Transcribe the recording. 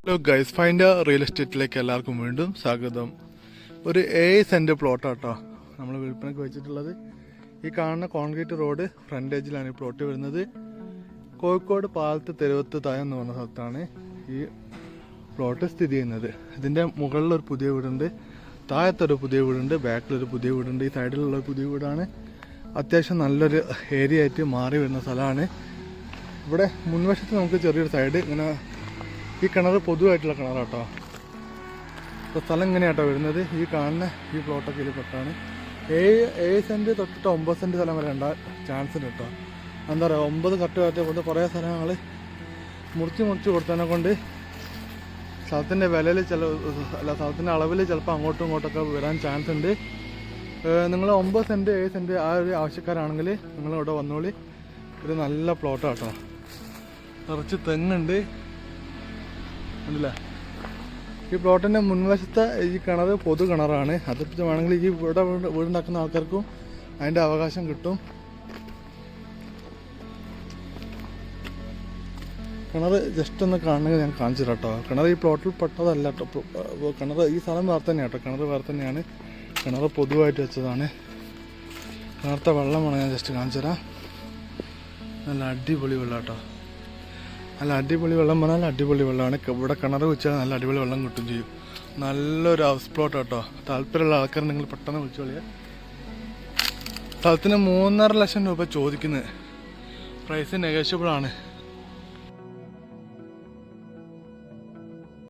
Hello guys, finder real എസ്റ്റേറ്റിലേക്ക് എല്ലാവർക്കും വീണ്ടും സ്വാഗതം. ഒരു 7 സെൻറ്റ് പ്ലോട്ടാട്ടോ നമ്മൾ വിൽപ്പനയ്ക്ക് വെച്ചിട്ടുള്ളത്. ഈ കാണുന്ന കോൺക്രീറ്റ് റോഡ് ഫ്രണ്ടേജിലാണ് ഈ പ്ലോട്ട് വരുന്നത്. കോഴിക്കോട് പാലത്ത് തെരുവത്ത് താഴെ എന്ന് പറഞ്ഞ സ്ഥലത്താണ് ഈ പ്ലോട്ട് സ്ഥിതി ചെയ്യുന്നത്. ഇതിൻ്റെ മുകളിലൊരു പുതിയ വീടുണ്ട്, താഴത്തൊരു പുതിയ വീടുണ്ട്, ബാക്കിലൊരു പുതിയ വീടുണ്ട്. ഈ സൈഡിലുള്ള പുതിയ വീടാണ്. അത്യാവശ്യം നല്ലൊരു ഏരിയ ആയിട്ട് മാറി വരുന്ന സ്ഥലമാണ്. ഇവിടെ മുൻവശത്ത് നമുക്ക് ചെറിയൊരു സൈഡ് ഇങ്ങനെ, ഈ കിണർ പൊതുവായിട്ടുള്ള കിണറാട്ടോ. അപ്പോൾ സ്ഥലം ഇങ്ങനെയാട്ടോ വരുന്നത്. ഈ കാണുന്ന ഈ പ്ലോട്ടൊക്കെ ഇതിൽ പെട്ടാണ്. 7 സെൻറ്റ് തൊട്ടിട്ട് 9 സെൻറ്റ് സ്ഥലം വരെ ഉണ്ടാ ചാൻസ് ഉണ്ട് കേട്ടോ. എന്താ പറയുക, 9 കട്ട് കയറ്റ കൊണ്ട് കുറേ സ്ഥലങ്ങൾ മുറിച്ച് കൊടുത്തതിനെ കൊണ്ട് സ്ഥലത്തിൻ്റെ വിലയിൽ സ്ഥലത്തിൻ്റെ അളവിൽ ചിലപ്പോൾ അങ്ങോട്ടും ഇങ്ങോട്ടൊക്കെ വരാൻ ചാൻസ് ഉണ്ട്. നിങ്ങൾ 9 സെൻറ്റ് 7 സെൻറ്റ് ആ ഒരു ആവശ്യക്കാരാണെങ്കിൽ നിങ്ങളിവിടെ വന്നോളി. ഒരു നല്ല പ്ലോട്ടാട്ടോ. നിറച്ച് തെങ്ങുണ്ട് ഉണ്ടല്ലേ. ഈ പ്ലോട്ടിൻ്റെ മുൻവശത്തെ ഈ കിണർ പൊതു കിണറാണ്. അതിപ്പോൾ വേണമെങ്കിൽ ഈ ഇവിടെ വീടുണ്ടാക്കുന്ന ആൾക്കാർക്കും അതിൻ്റെ അവകാശം കിട്ടും. കിണർ ജസ്റ്റ് ഒന്ന് കാണണമെങ്കിൽ ഞാൻ കാണിച്ചു തരാം കേട്ടോ. കിണർ ഈ പ്ലോട്ടിൽ പെട്ടതല്ല കേട്ടോ. കിണർ ഈ സ്ഥലം വേറെ തന്നെയാണ് കേട്ടോ. കിണർ വേറെ തന്നെയാണ്. കിണർ പൊതുവായിട്ട് വെച്ചതാണ്. കിണറത്തെ വെള്ളം വേണം ഞാൻ ജസ്റ്റ് കാണിച്ചു തരാം. നല്ല അടിപൊളി വെള്ളം കേട്ടോ. നല്ല അടിപൊളി വെള്ളം പറഞ്ഞാൽ അടിപൊളി വെള്ളമാണ്. ഇവിടെ കിണർ വെച്ചാൽ നല്ല അടിപൊളി വെള്ളം കിട്ടും ചെയ്യും. നല്ലൊരു ഹൗസ് പ്ലോട്ട് കേട്ടോ. താല്പര്യമുള്ള ആൾക്കാർ നിങ്ങൾ പെട്ടെന്ന് വിളിച്ചു കളിയാ. സ്ഥലത്തിന് 3.5 ലക്ഷം രൂപ ചോദിക്കുന്നത്. പ്രൈസ് നെഗോഷ്യബിൾ ആണ്.